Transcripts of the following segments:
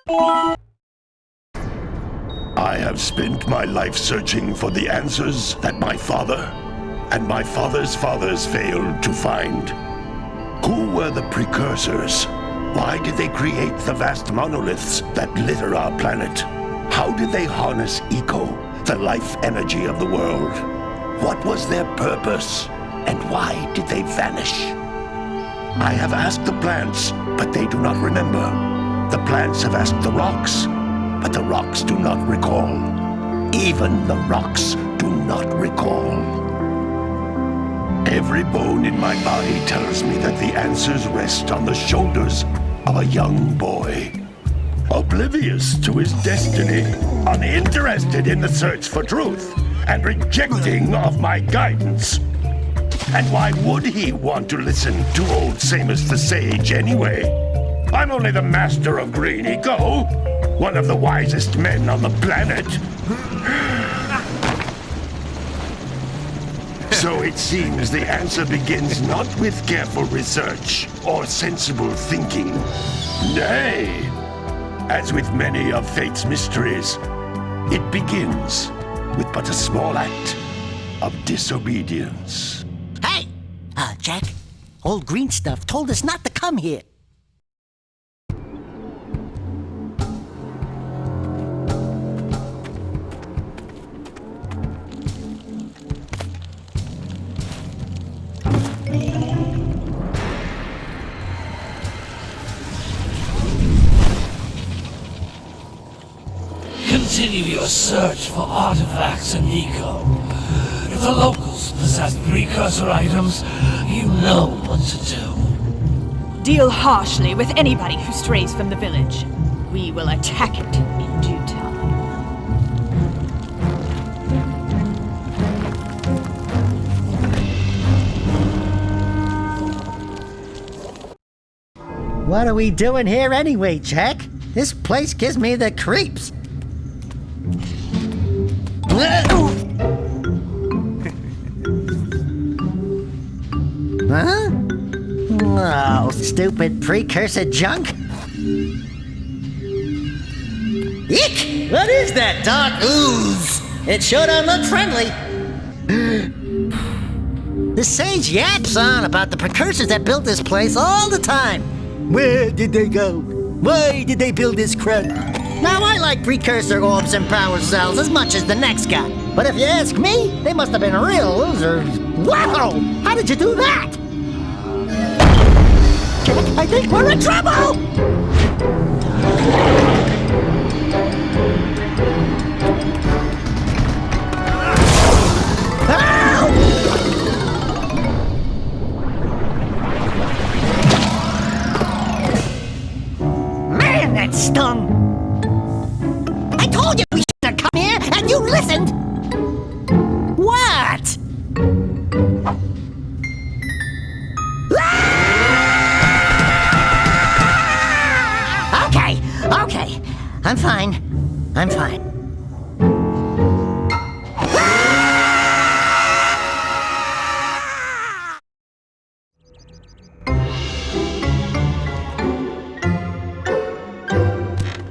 I have spent my life searching for the answers that my father and my father's fathers failed to find. Who were the Precursors? Why did they create the vast monoliths that litter our planet? How did they harness eco, the life energy of the world? What was their purpose? And why did they vanish? I have asked the plants, but they do not remember. The plants have asked the rocks, but the rocks do not recall. Even the rocks do not recall. Every bone in my body tells me that the answers rest on the shoulders of a young boy. Oblivious to his destiny, uninterested in the search for truth, and rejecting of my guidance. And why would he want to listen to old Samus the Sage anyway? I'm only the master of green eco, one of the wisest men on the planet. So it seems the answer begins not with careful research or sensible thinking. Nay, as with many of fate's mysteries, it begins with but a small act of disobedience. Hey! Jak, old green stuff told us not to come here. Continue your search for artifacts and eco. If the locals possess precursor items, you know what to do. Deal harshly with anybody who strays from the village. We will attack it in due time. What are we doing here anyway, Jak? This place gives me the creeps. Huh? Oh, stupid precursor junk. Eek! What is that dark ooze? It sure don't look friendly. The sage yaps on about the precursors that built this place all the time. Where did they go? Why did they build this crud? Now, I like precursor orbs and power cells as much as the next guy. But if you ask me, they must have been real losers. Wow! How did you do that? I think we're in trouble! Man, that stung! I told you we shouldn't have come here, and you listened! What? Okay. I'm fine.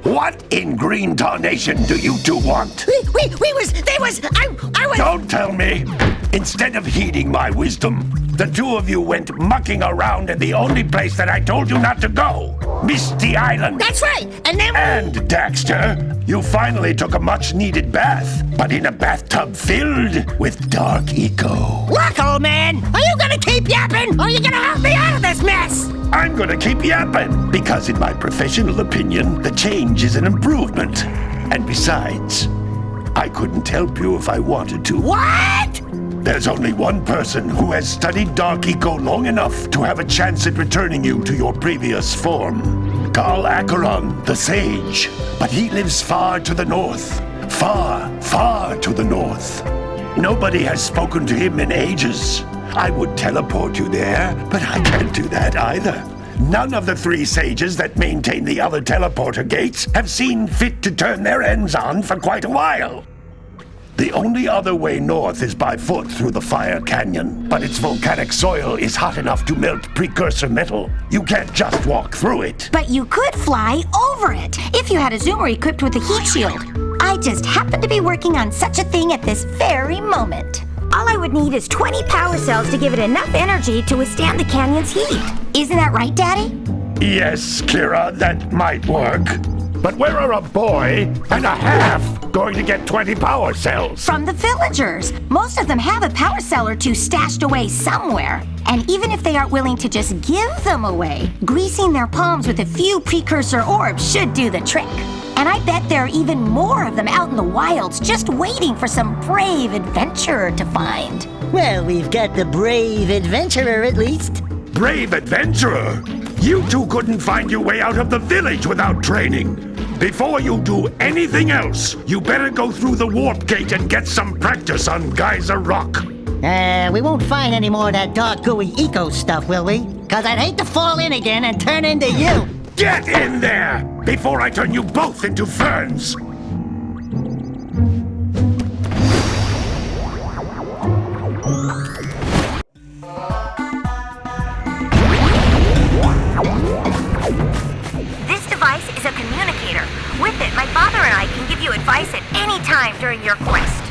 What in green tarnation do you two want? I was... Don't tell me! Instead of heeding my wisdom, the two of you went mucking around in the only place that I told you not to go! Misty Island! That's right! And then... And, Dexter, you finally took a much-needed bath, but in a bathtub filled with dark eco. Look, old man! Are you gonna keep yapping, or are you gonna help me out of this mess? I'm gonna keep yapping, because in my professional opinion, the change is an improvement. And besides, I couldn't help you if I wanted to. What? There's only one person who has studied Dark Eco long enough to have a chance at returning you to your previous form. Carl Acheron, the Sage. But he lives far to the north. Far, far to the north. Nobody has spoken to him in ages. I would teleport you there, but I can't do that either. None of the three sages that maintain the other teleporter gates have seen fit to turn their ends on for quite a while. The only other way north is by foot through the Fire Canyon, but its volcanic soil is hot enough to melt precursor metal. You can't just walk through it. But you could fly over it if you had a zoomer equipped with a heat shield. I just happen to be working on such a thing at this very moment. All I would need is 20 power cells to give it enough energy to withstand the canyon's heat. Isn't that right, Daddy? Yes, Kira, that might work. But where are a boy and a half going to get 20 power cells? From the villagers. Most of them have a power cell or two stashed away somewhere. And even if they aren't willing to just give them away, greasing their palms with a few precursor orbs should do the trick. And I bet there are even more of them out in the wilds just waiting for some brave adventurer to find. Well, we've got the brave adventurer at least. Brave adventurer? You two couldn't find your way out of the village without training. Before you do anything else, you better go through the warp gate and get some practice on Geyser Rock. We won't find any more of that dark gooey eco stuff, will we? 'Cause I'd hate to fall in again and turn into you. Get in there before I turn you both into ferns. This device is a communicator. With it, my father and I can give you advice at any time during your quest.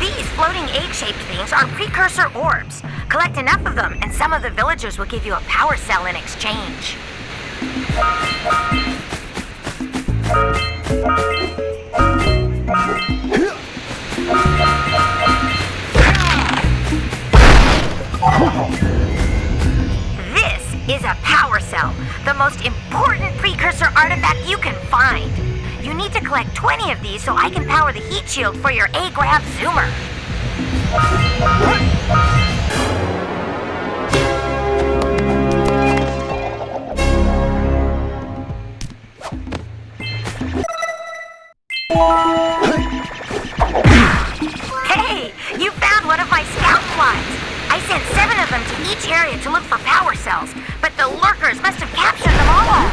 These floating egg-shaped things are precursor orbs. Collect enough of them, and some of the villagers will give you a power cell in exchange. This is a power cell, the most important precursor artifact you can find. You need to collect 20 of these so I can power the heat shield for your A-Grav zoomer. Hey, you found one of my scout flies. I sent 7 of them to each area to look for power cells, but the lurkers must have captured them all.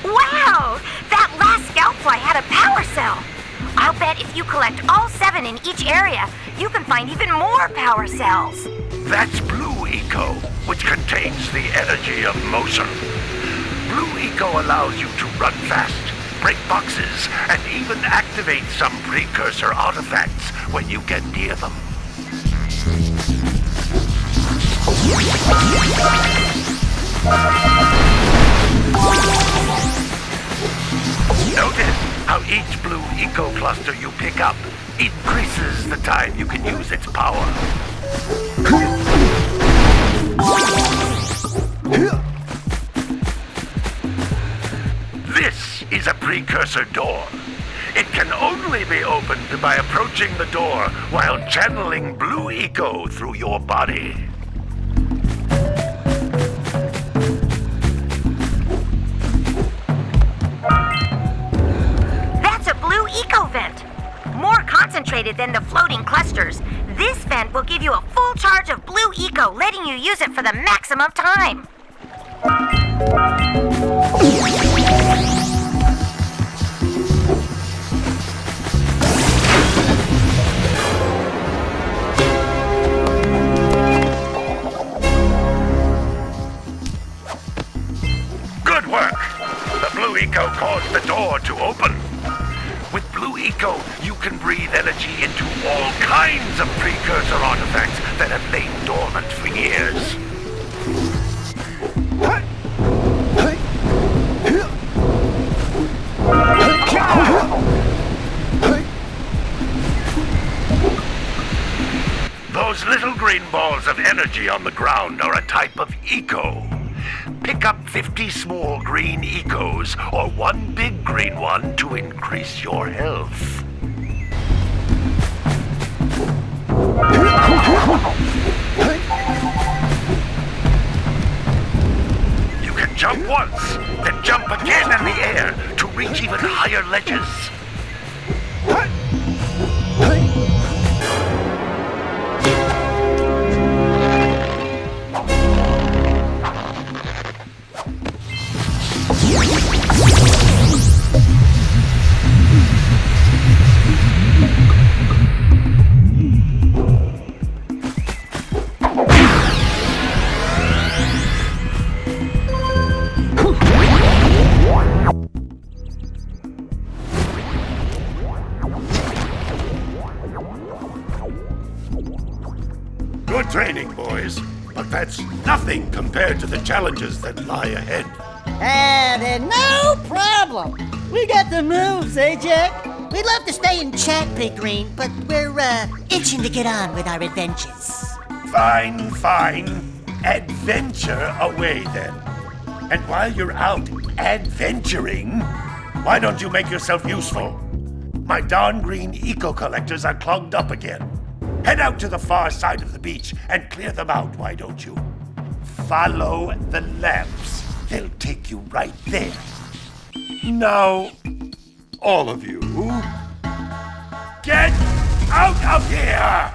Wow! That last scout fly had a power cell. I'll bet if you collect all 7 in each area, you can find even more power cells. That's Blue Eco, which contains the energy of motion. Blue Eco allows you to run fast, break boxes, and even activate some precursor artifacts when you get near them. Notice how each Blue Eco cluster you pick up increases the time you can use its power. This is a precursor door. It can only be opened by approaching the door while channeling Blue Eco through your body. That's a Blue Eco vent. More concentrated than the floating clusters. This vent will give you a full charge of Blue Eco, letting you use it for the maximum time. Good work! The Blue Eco caused the door to open. With Blue Eco, you can breathe energy into all kinds of precursor artifacts that have lain dormant for years. Those little green balls of energy on the ground are a type of eco. Pick up 50 small green ecos or one big green one to increase your health. You can jump once, then jump again in the air to reach even higher ledges. Good training, boys, but that's nothing compared to the challenges that lie ahead. Then no problem. We got the moves, eh, Jack? We'd love to stay and chat, Big Green, but we're, itching to get on with our adventures. Fine, fine. Adventure away, then. And while you're out adventuring, why don't you make yourself useful? My darn green eco-collectors are clogged up again. Head out to the far side of the beach and clear them out, why don't you? Follow the lamps. They'll take you right there. Now, all of you, get out of here!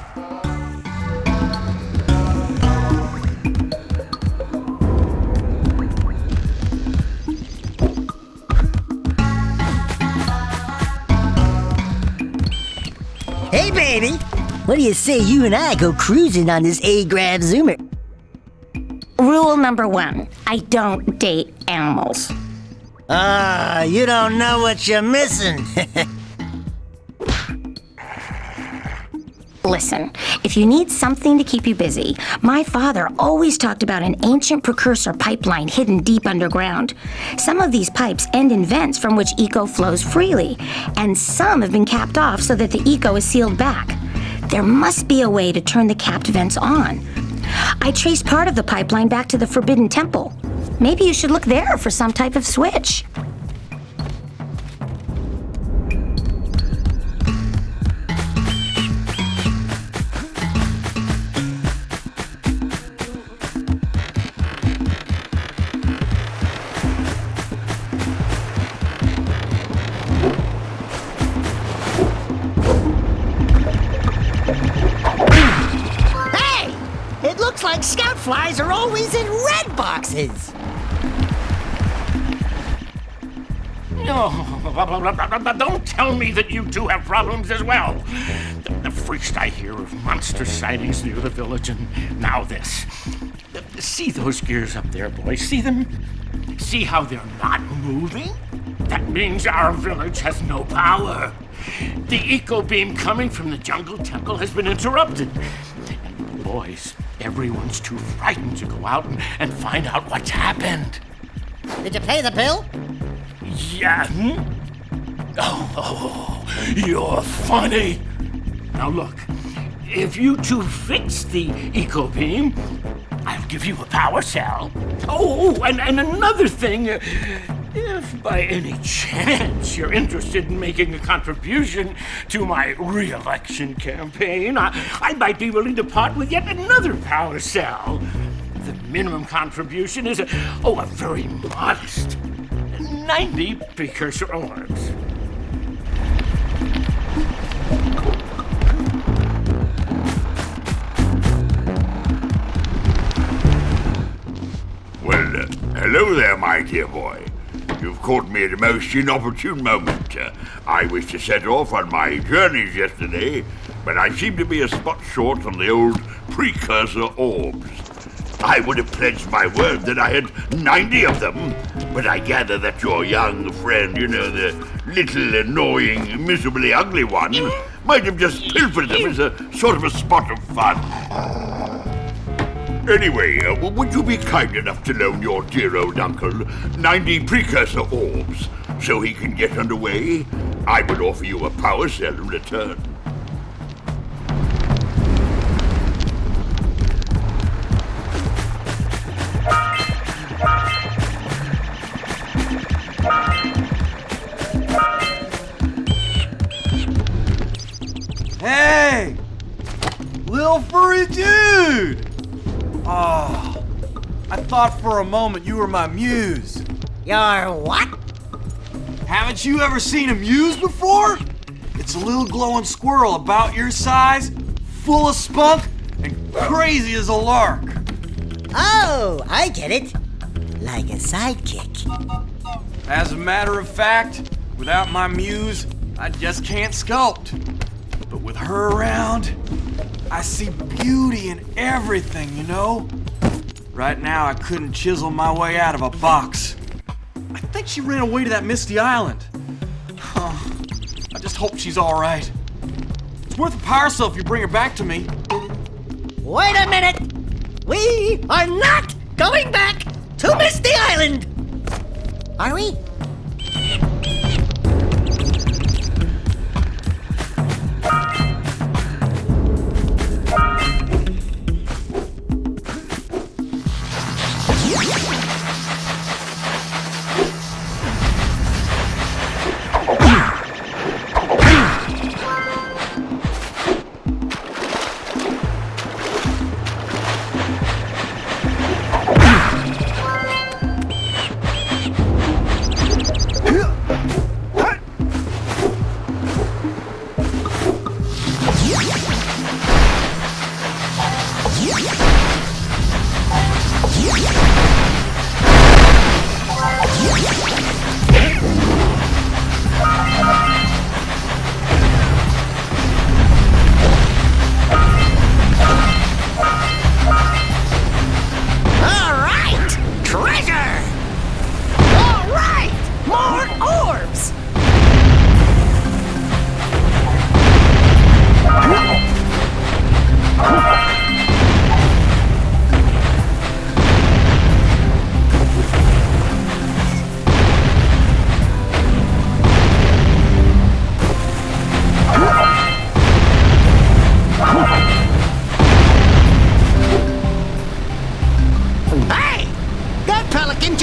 Hey, baby. What do you say you and I go cruising on this A-Grav Zoomer? Rule number 1, I don't date animals. You don't know what you're missing. Listen, if you need something to keep you busy, my father always talked about an ancient precursor pipeline hidden deep underground. Some of these pipes end in vents from which eco flows freely, and some have been capped off so that the eco is sealed back. There must be a way to turn the capped vents on. I traced part of the pipeline back to the Forbidden Temple. Maybe you should look there for some type of switch. Looks like scout flies are always in red boxes. Oh, don't tell me that you two have problems as well. The first I hear of monster sightings near the village, and now this. See those gears up there, boys? See them? See how they're not moving? That means our village has no power. The eco beam coming from the jungle temple has been interrupted. And boys, everyone's too frightened to go out and find out what's happened. Did you pay the bill? Yeah. Oh, you're funny. Now look, if you two fix the eco beam, I'll give you a power cell. Oh, and another thing, if by any chance you're interested in making a contribution to my re-election campaign, I might be willing to part with yet another power cell. The minimum contribution is a very modest 90 precursor orbs. Well, hello there, my dear boy. You've caught me at a most inopportune moment. I was to set off on my journeys yesterday, but I seem to be a spot short on the old precursor orbs. I would have pledged my word that I had 90 of them, but I gather that your young friend, the little annoying, miserably ugly one, might have just pilfered them as a sort of a spot of fun. Anyway, would you be kind enough to loan your dear old uncle 90 precursor orbs so he can get underway? I would offer you a power cell in return. Hey! Little Dude! Oh, I thought for a moment you were my muse. Your what? Haven't you ever seen a muse before? It's a little glowing squirrel about your size, full of spunk, and crazy as a lark. Oh, I get it. Like a sidekick. As a matter of fact, without my muse, I just can't sculpt. But with her around, I see beauty in everything, you know? Right now, I couldn't chisel my way out of a box. I think she ran away to that misty island. I just hope she's all right. It's worth a power cell if you bring her back to me. Wait a minute! We are not going back to Misty Island! Are we?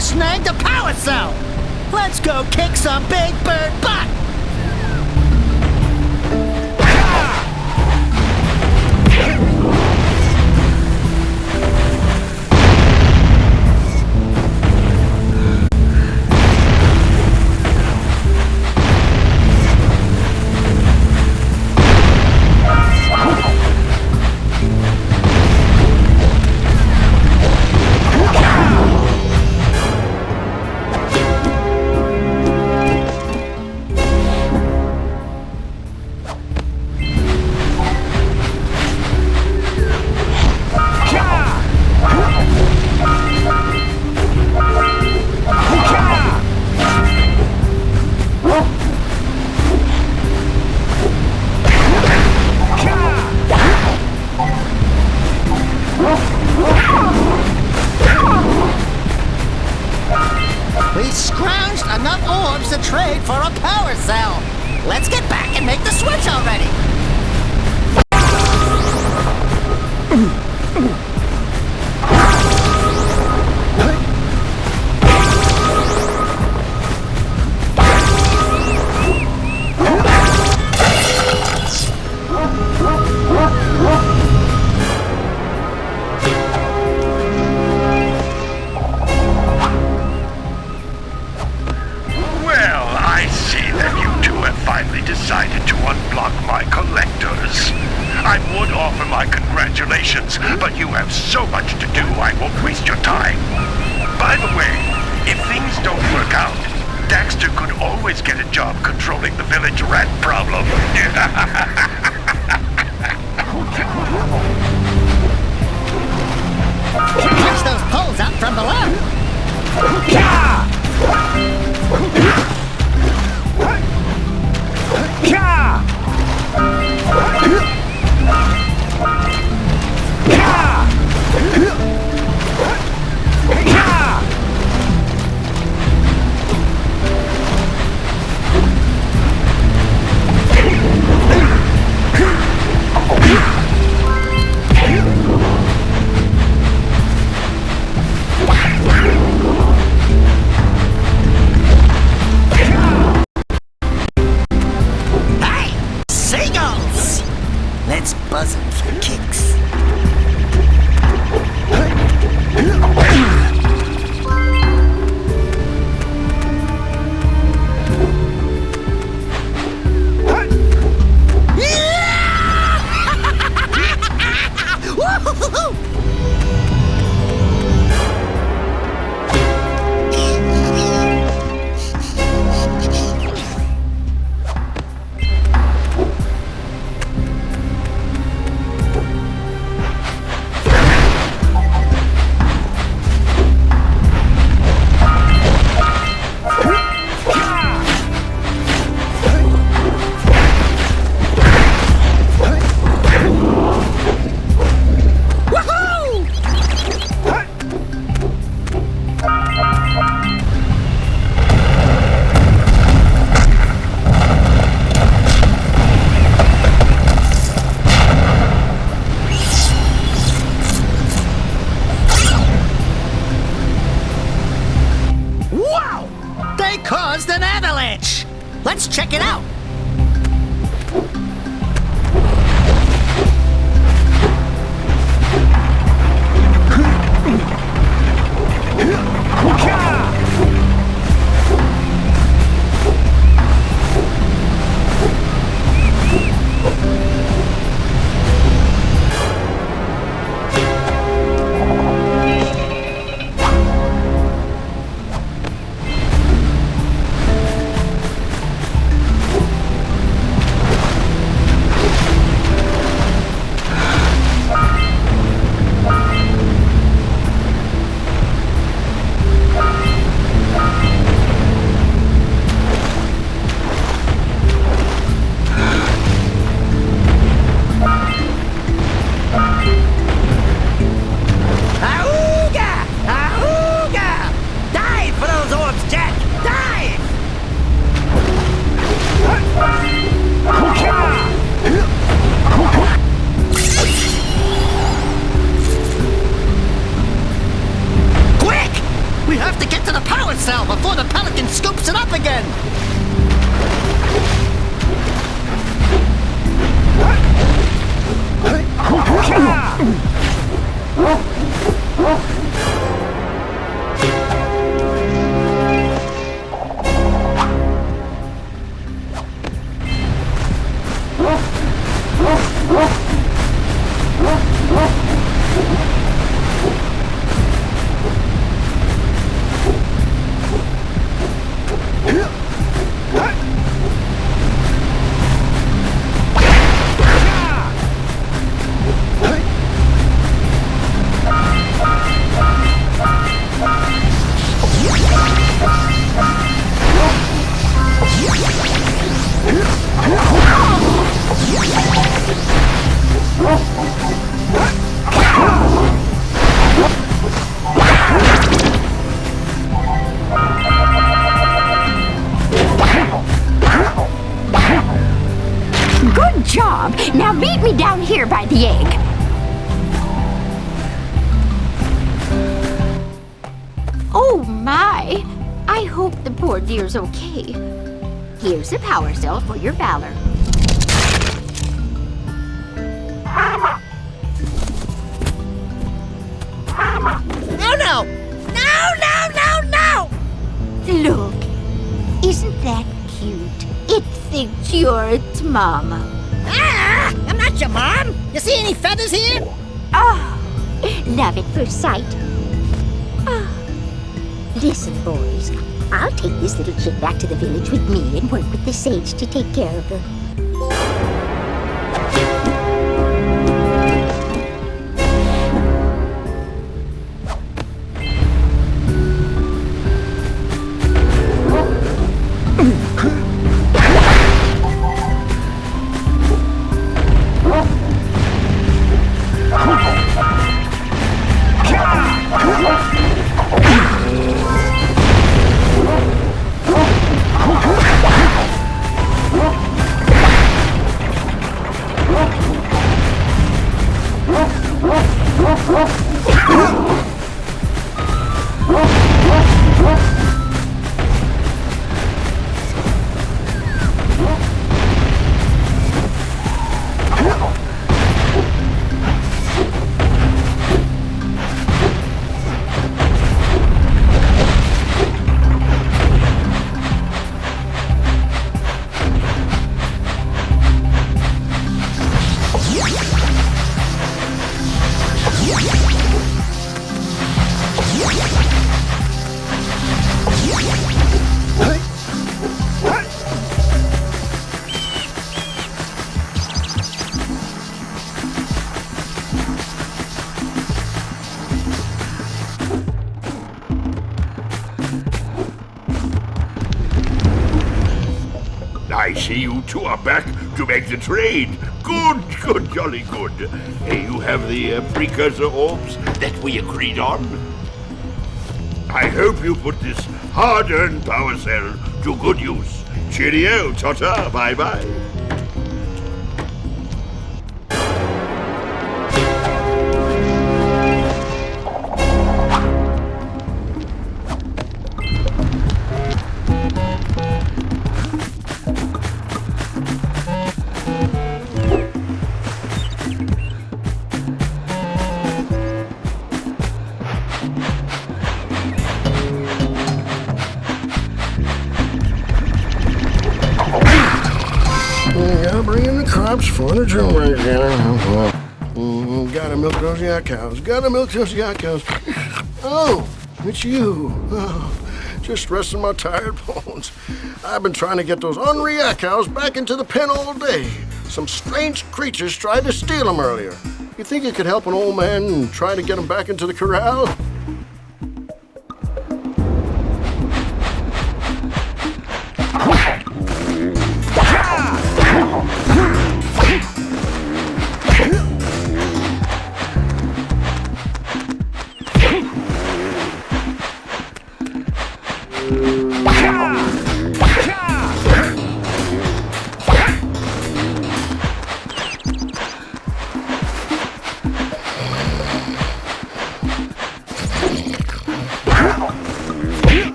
Snagged a power cell! Let's go kick some big bird butt! We scrounged enough orbs to trade for a power cell. Let's get back and make the switch already. Decided to unblock my collectors. I would offer my congratulations, but you have so much to do I won't waste your time. By the way, if things don't work out, Dexter could always get a job controlling the village rat problem. Push those poles out from below. Let's check it out. Before the pelican scoops it up again! Good job! Now meet me down here by the egg. Oh my! I hope the poor dear's okay. Here's a power cell for your valor. No, no! No, no, no, no! Look, isn't that cute? It thinks you're its mama. Ah! I'm not your mom! You see any feathers here? Oh, love at first sight. Oh. Listen, boys, I'll take this little chick back to the village with me and work with the sage to take care of her. I see you two are back to make the trade. Good, jolly good. You have the precursor orbs that we agreed on. I hope you put this hard-earned power cell to good use. Cheerio, ta-ta, bye-bye. bring in the crops for the drum. Gotta milk those yak cows. Gotta milk those yak cows. Oh, it's you. Oh, just resting my tired bones. I've been trying to get those ornery yak cows back into the pen all day. Some strange creatures tried to steal them earlier. You think you could help an old man and try to get them back into the corral?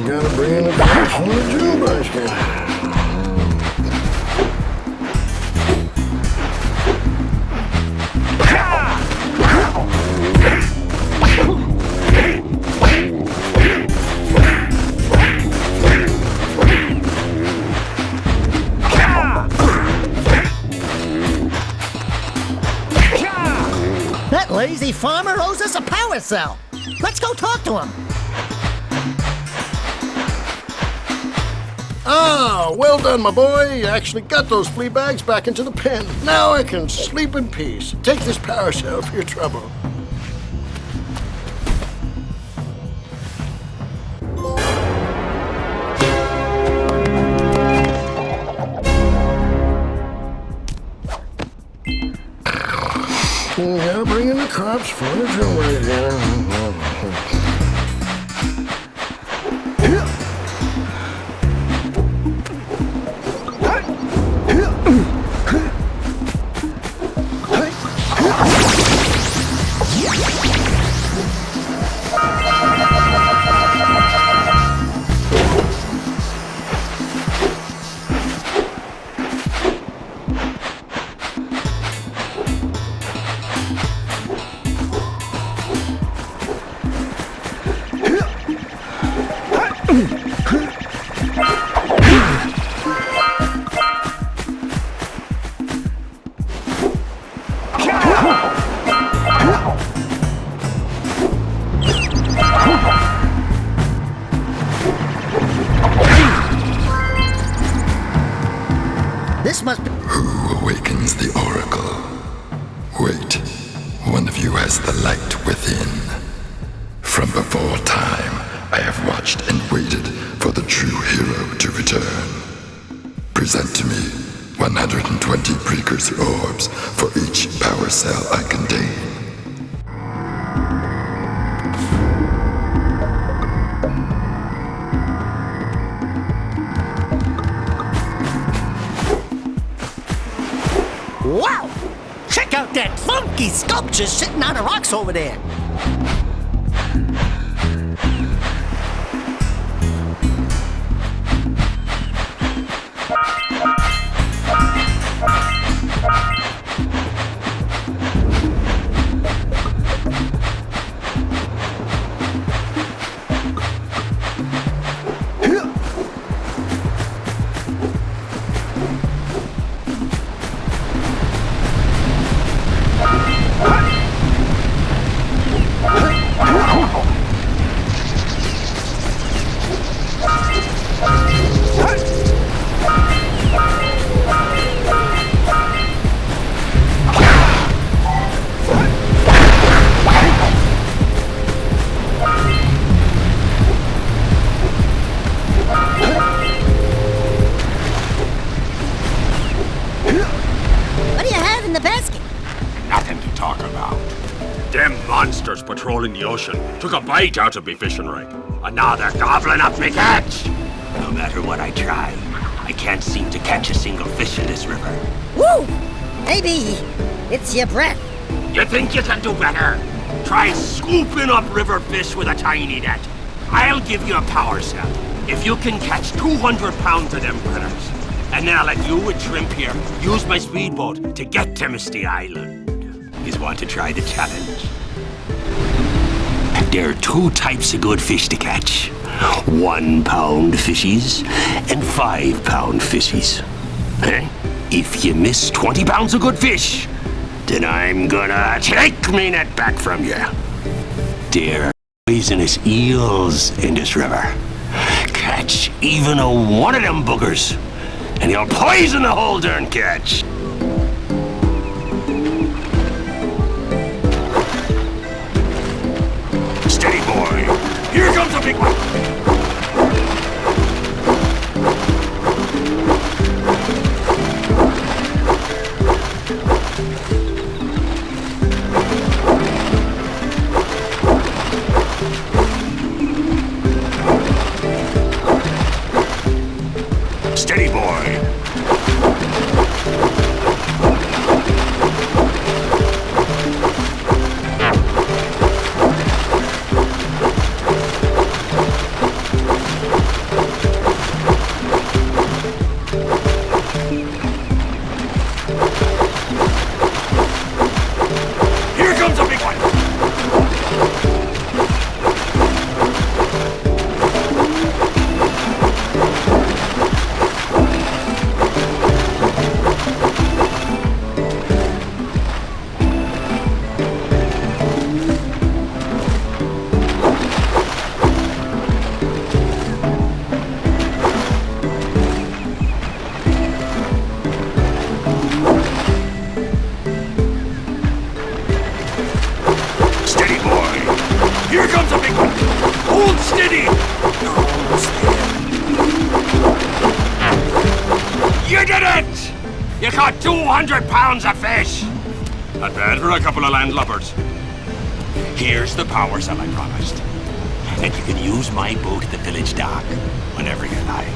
Gotta bring in the crops from the drum basket. That lazy farmer owes us a power cell. Let's go talk to him. Ah, well done, my boy. You actually got those flea bags back into the pen. Now I can sleep in peace. Take this power cell for your trouble. Gotta bring in the crops for the drum. This must be... Who awakens the oracle? Wait, one of you has the light within. From before time, I have watched and waited for the true hero to return. Present to me 120 precursor orbs for each power cell I contain. Wow! Check out that funky sculpture sitting on the rocks over there. monsters patrolling the ocean took a bite out of me fishing rig. And now they're gobbling up me catch. No matter what I try, I can't seem to catch a single fish in this river. Woo! Maybe it's your breath. You think you can do better? Try scooping up river fish with a tiny net. I'll give you a power cell if you can catch 200 pounds of them critters. And then I'll let you with Shrimp here use my speedboat to get to Misty Island. You want to try the challenge? There are two types of good fish to catch. 1 pound fishies and 5 pound fishies. If you miss 20 pounds of good fish, then I'm gonna take me net back from you. There are poisonous eels in this river. Catch even a one of them boogers, and you'll poison the whole darn catch. Steady, boy. Here comes a big one. Steady, boy. Here comes a big one. Steady, boy. Here comes a big one. Hold steady. You're almost there. You did it! You caught 200 pounds of fish. Not bad for a couple of landlubbers. Here's the power cell I promised. And you can use my boat at the village dock whenever you like.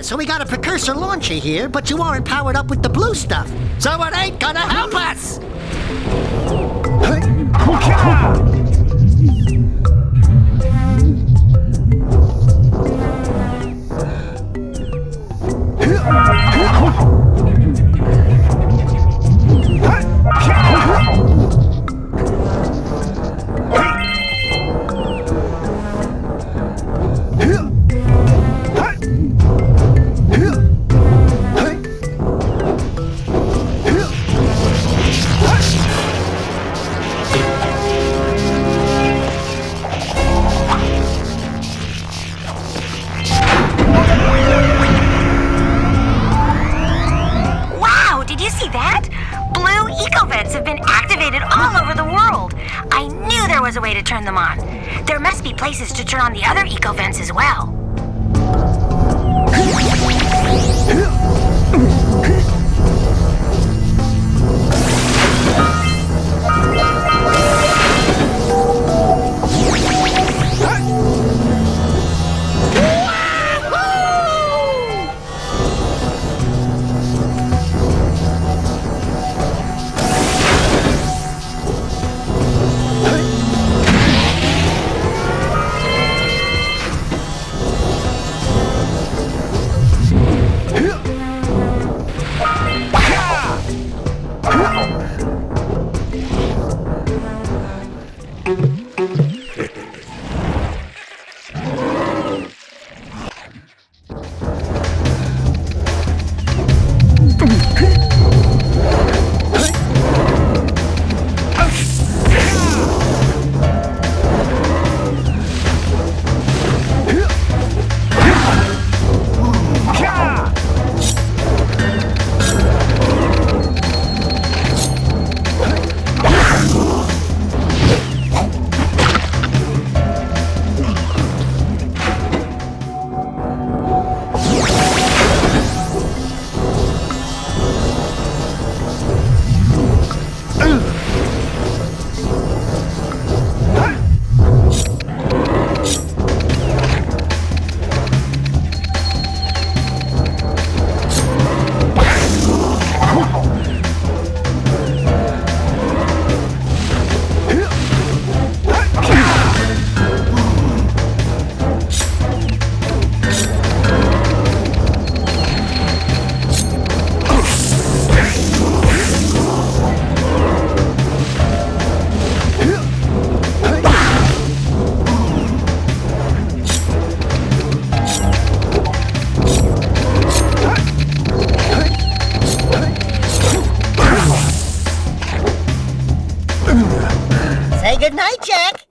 so we got a Precursor launcher here, but you aren't powered up with the blue stuff. So it ain't gonna help us! Was a way to turn them on. There must be places to turn on the other eco vents as well. Good night, Jak.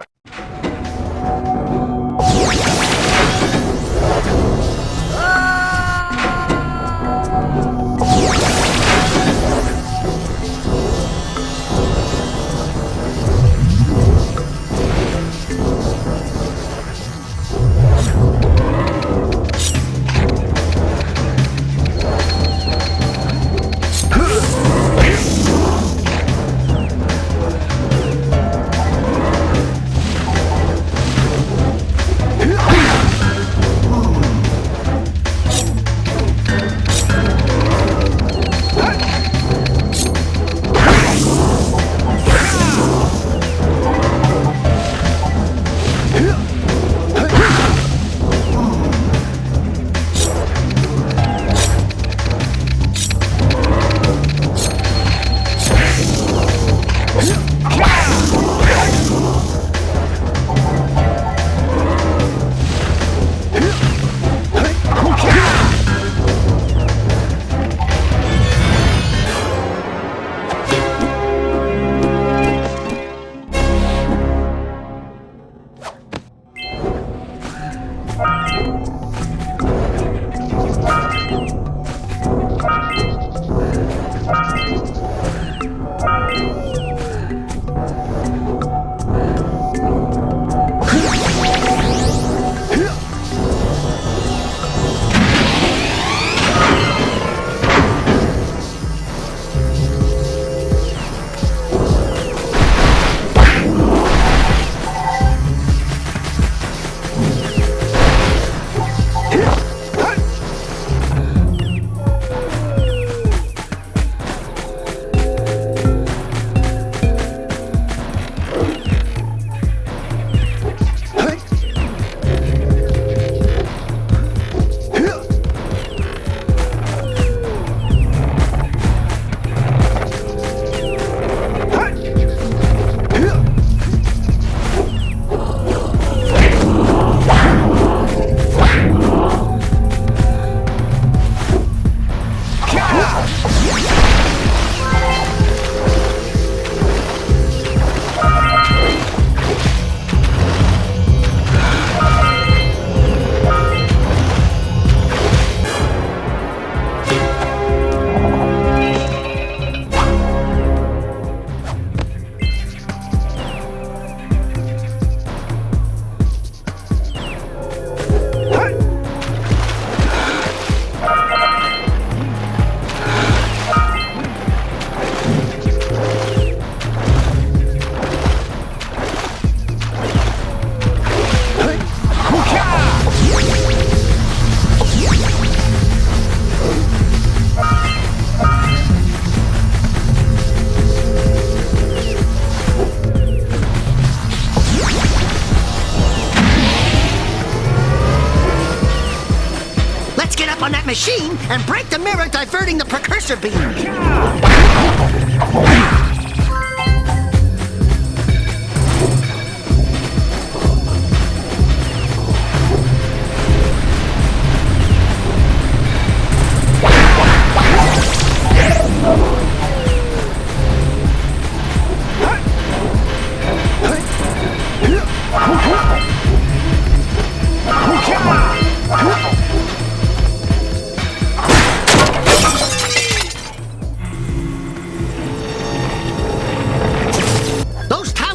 on that machine and break the mirror diverting the precursor beam.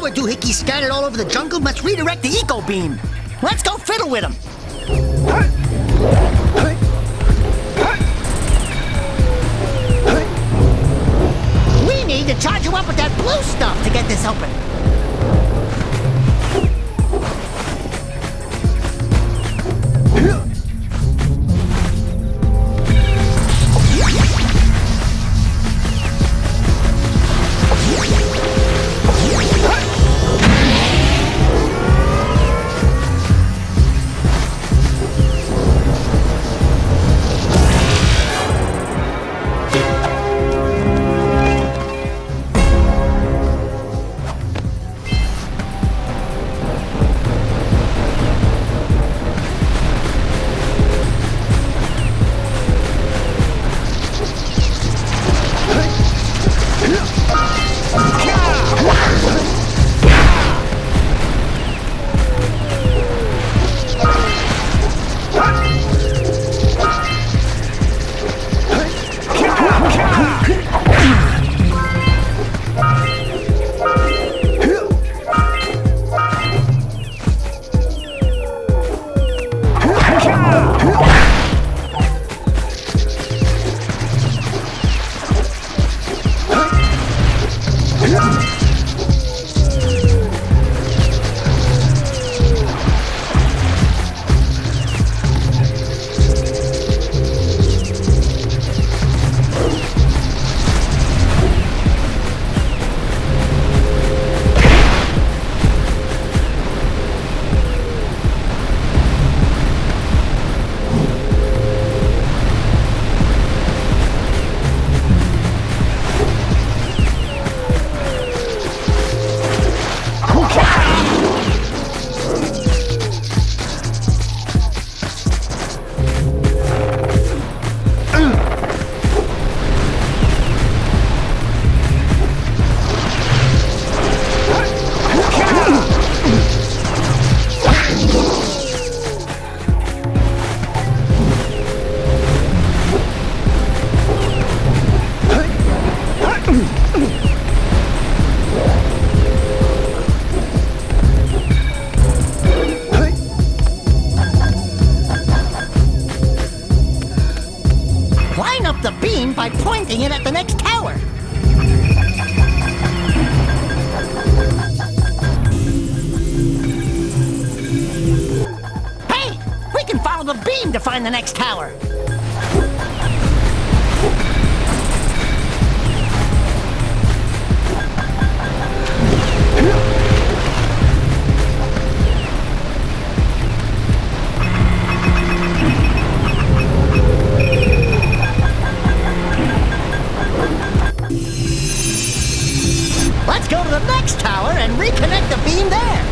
Doohickeys scattered all over the jungle must redirect the eco beam. Let's go fiddle with them. We need to charge you up with that blue stuff to get this open. The beam by pointing it at the next tower. Hey, we can follow the beam to find the next tower. Let's go to the next tower and reconnect the beam there.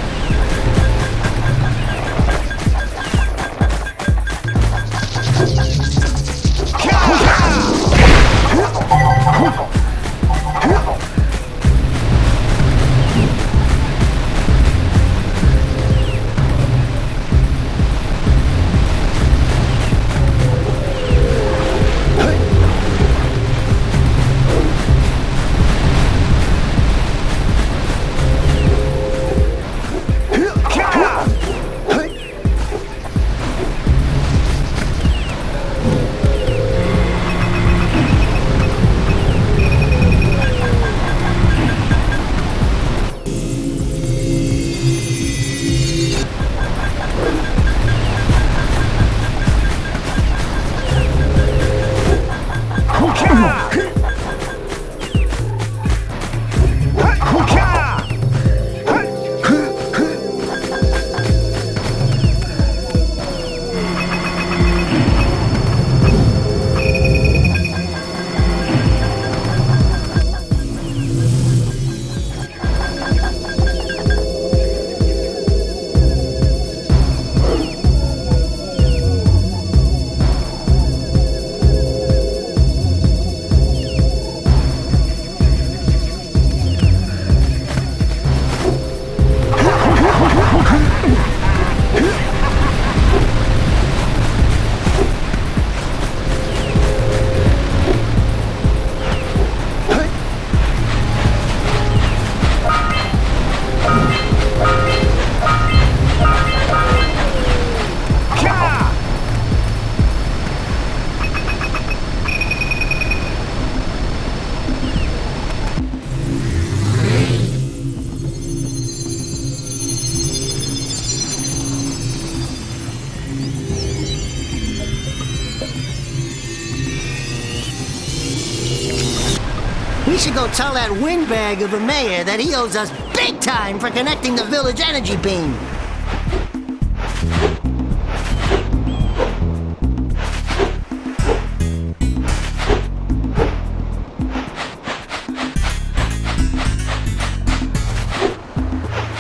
should go tell that windbag of a mayor that he owes us big time for connecting the village energy beam.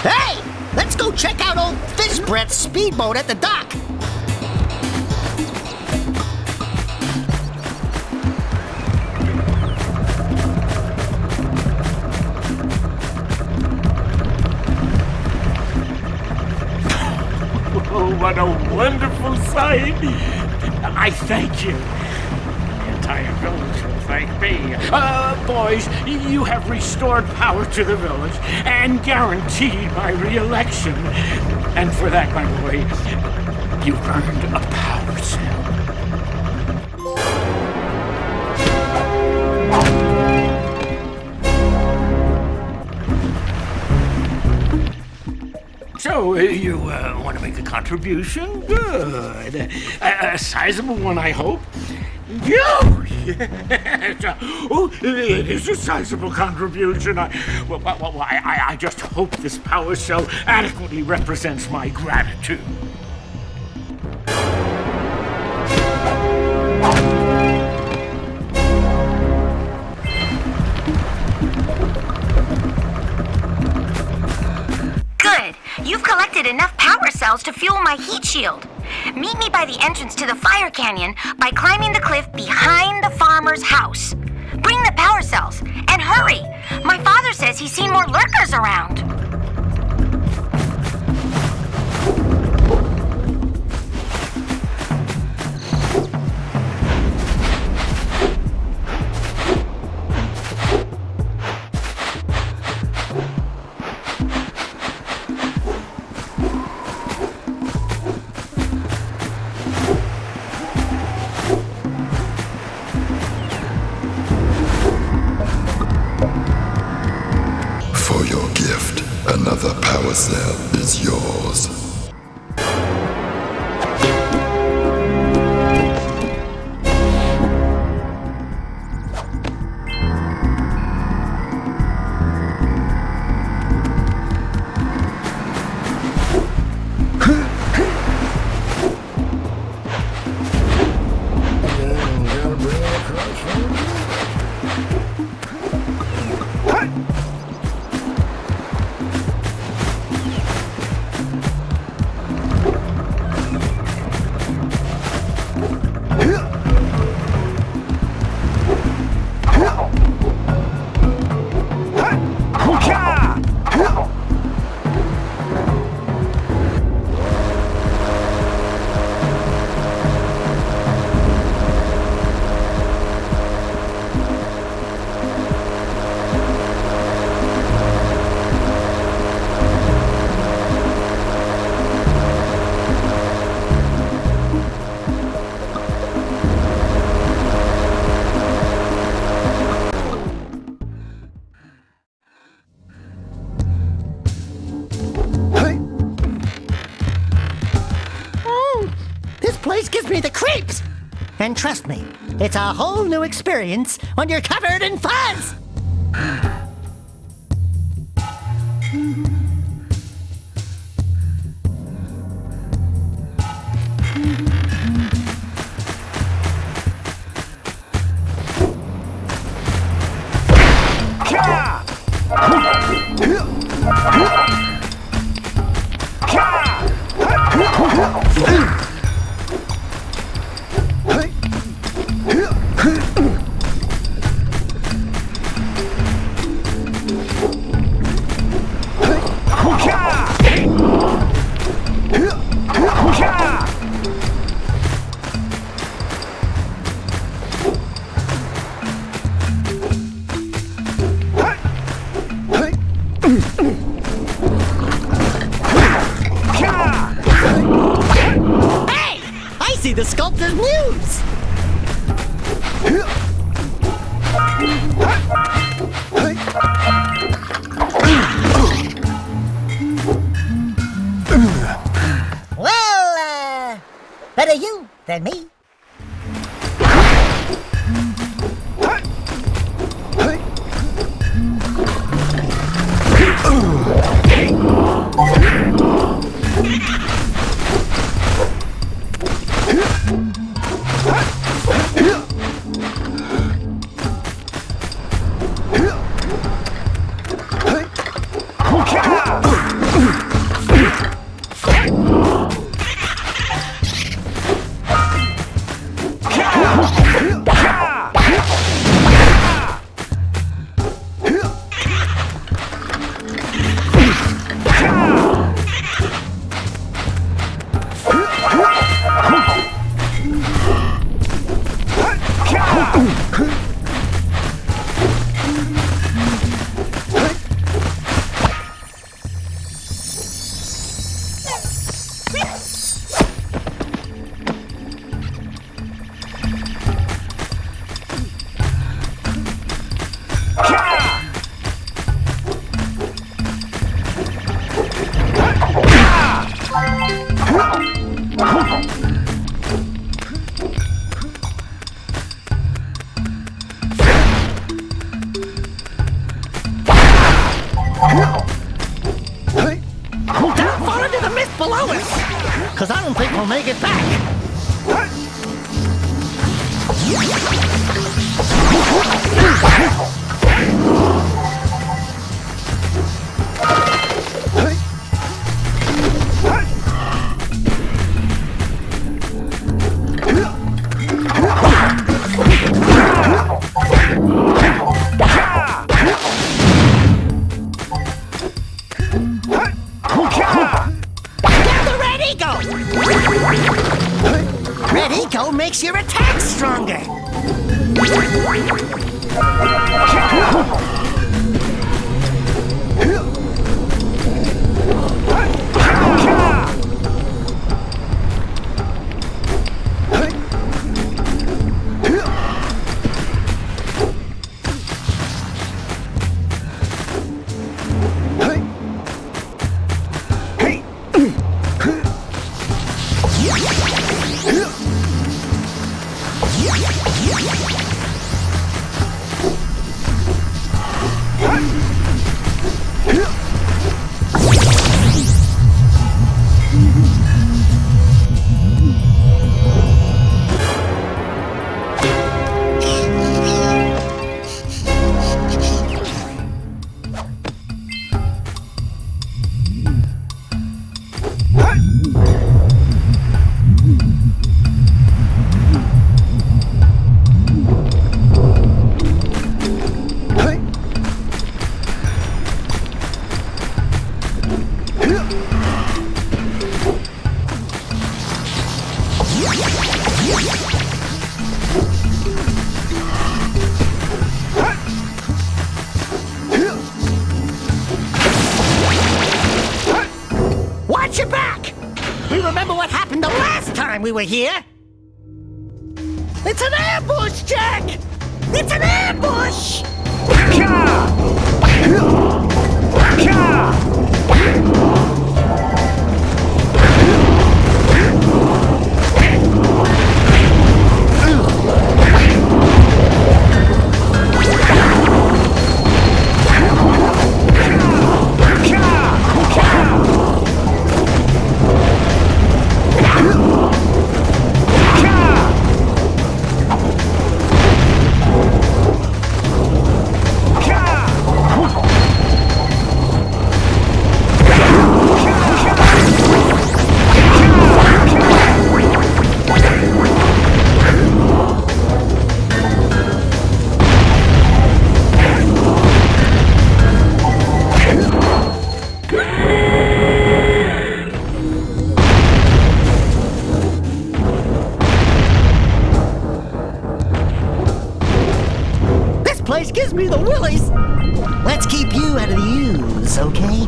Hey! Let's go check out old Fish Brett's speedboat at the dock. Oh, what a wonderful sight! I thank you. The entire village will thank me. Boys, you have restored power to the village and guaranteed my re-election. And for that, my boy, you've earned a power cell. So, you want to make a contribution? Good. A sizable one, I hope? Yes. Oh, it is a sizable contribution. I just hope this power cell adequately represents my gratitude. Good. You've collected enough power cells to fuel my heat shield. Meet me by the entrance to the fire canyon by climbing the cliff behind the farmer's house. Bring the power cells, and hurry! My father says he's seen more lurkers around. For your gift, another power cell is yours. Gotta bring it across from the This place gives me the creeps! And trust me, it's a whole new experience when you're covered in fuzz! The sculptor's muse! Well, better you than me. below us, because I don't think we'll make it back. Red Eco makes your attack stronger. Watch your back! We remember what happened the last time we were here. It's an ambush, Jack! It's an ambush! Place gives me the willies. Let's keep you out of the ooze, okay?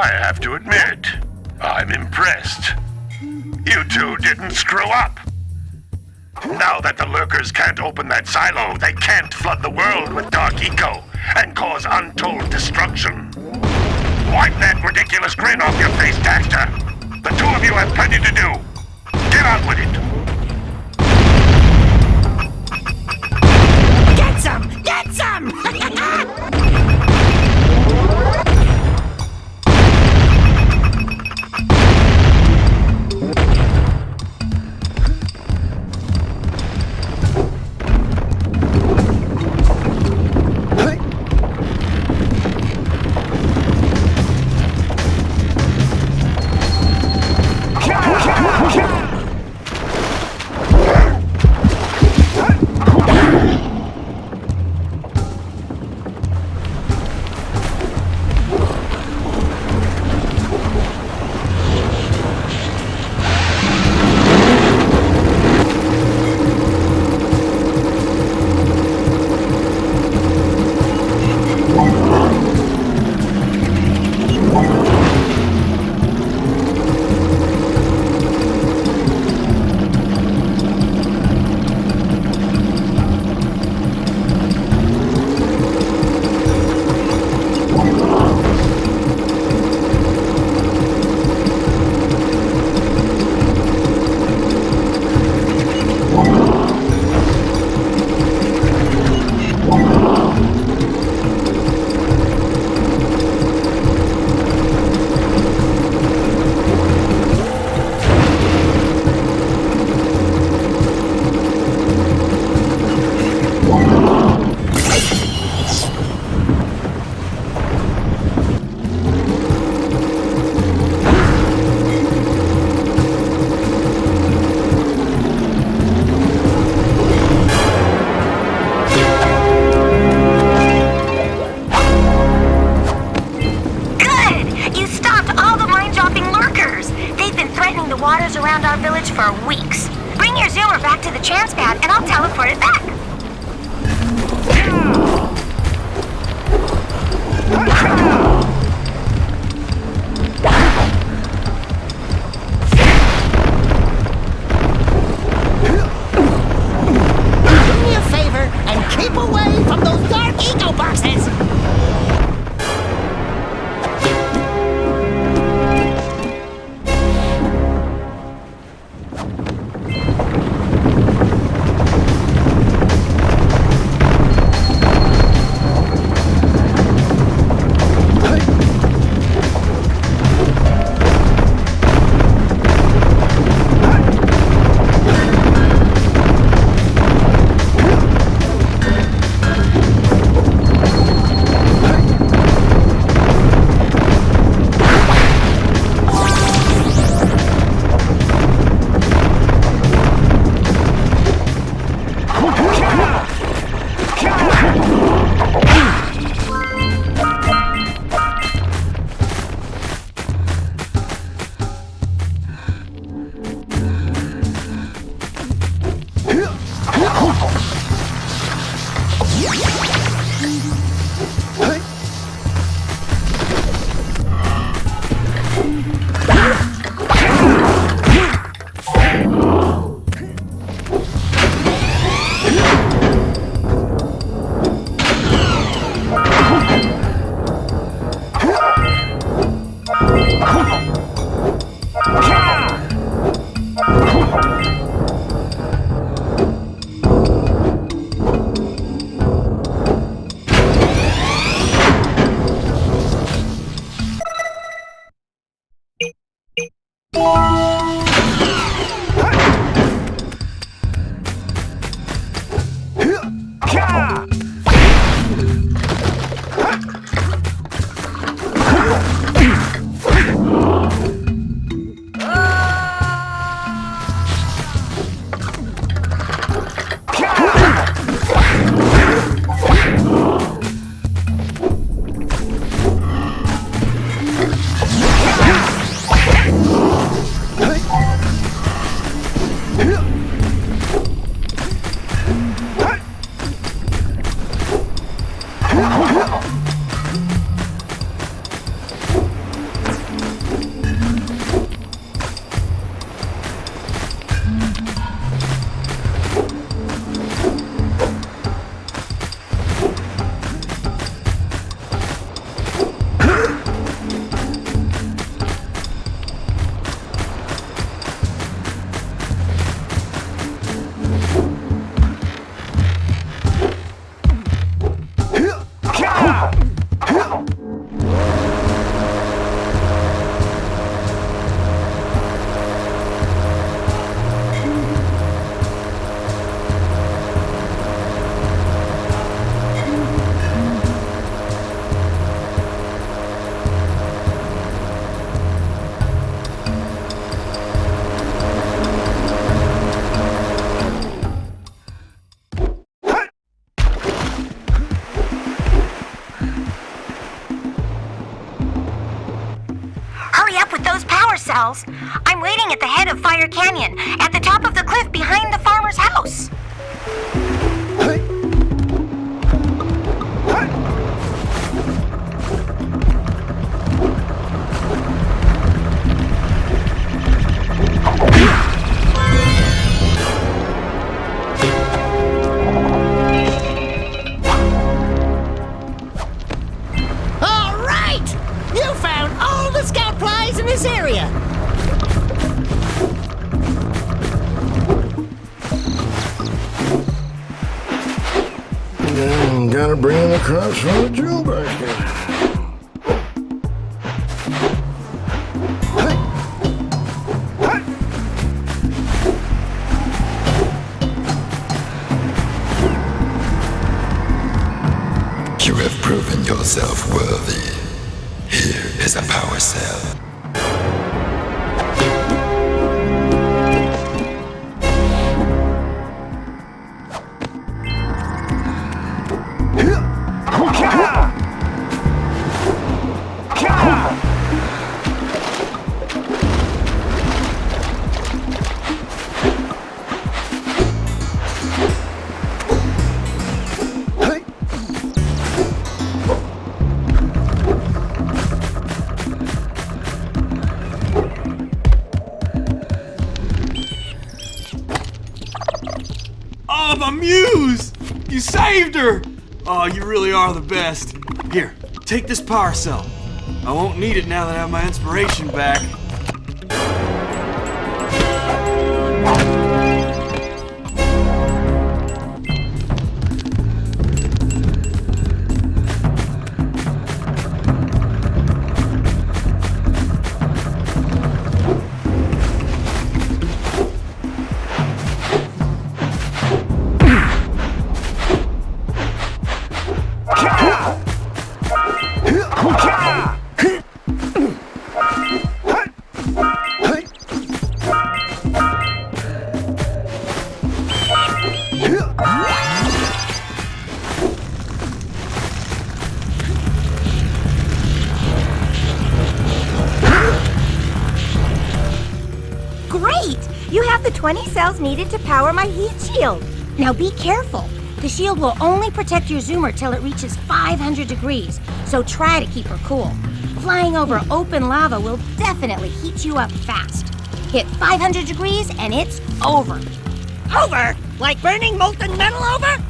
I have to admit, I'm impressed. You two didn't screw up. Now that the lurkers can't open that silo, they can't flood the world with dark eco and cause untold destruction. Wipe that ridiculous grin off your face, Dexter. The two of you have plenty to do. Get on with it. Get some! Get some! cells. I'm waiting at the head of Fire Canyon, at the top of the cliff behind the farmer's house. All right! You found all the scout prize in this area. Gotta bring in the crops from the jewel basket. You have proven yourself worthy. Here is a power cell. Oh, my muse! You saved her! Oh, you really are the best. Here, take this power cell. I won't need it now that I have my inspiration back. Great! You have the 20 cells needed to power my heat shield. Now be careful. The shield will only protect your zoomer till it reaches 500 degrees, so try to keep her cool. Flying over open lava will definitely heat you up fast. Hit 500 degrees and it's over. Over? Like burning molten metal over?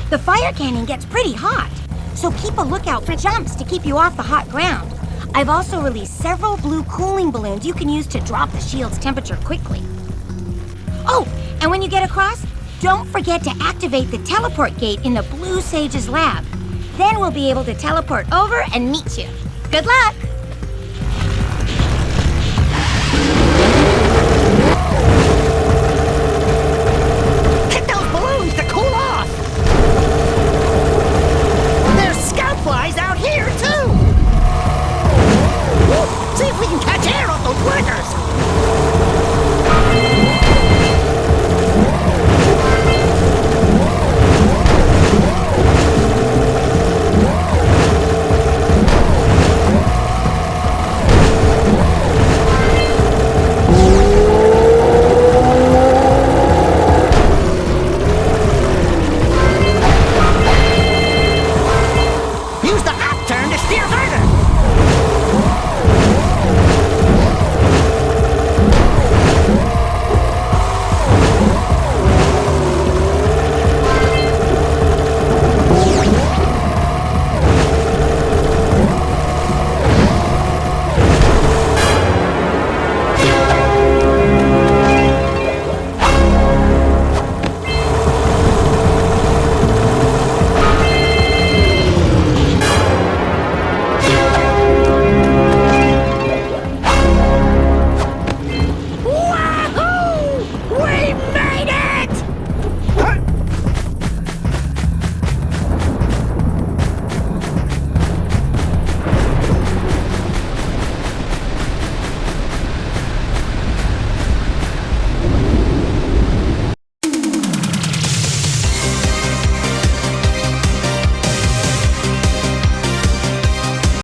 The fire canyon gets pretty hot, so keep a lookout for jumps to keep you off the hot ground. I've also released several blue cooling balloons you can use to drop the shield's temperature quickly. Oh, and when you get across, don't forget to activate the teleport gate in the Blue Sage's lab. Then we'll be able to teleport over and meet you. Good luck!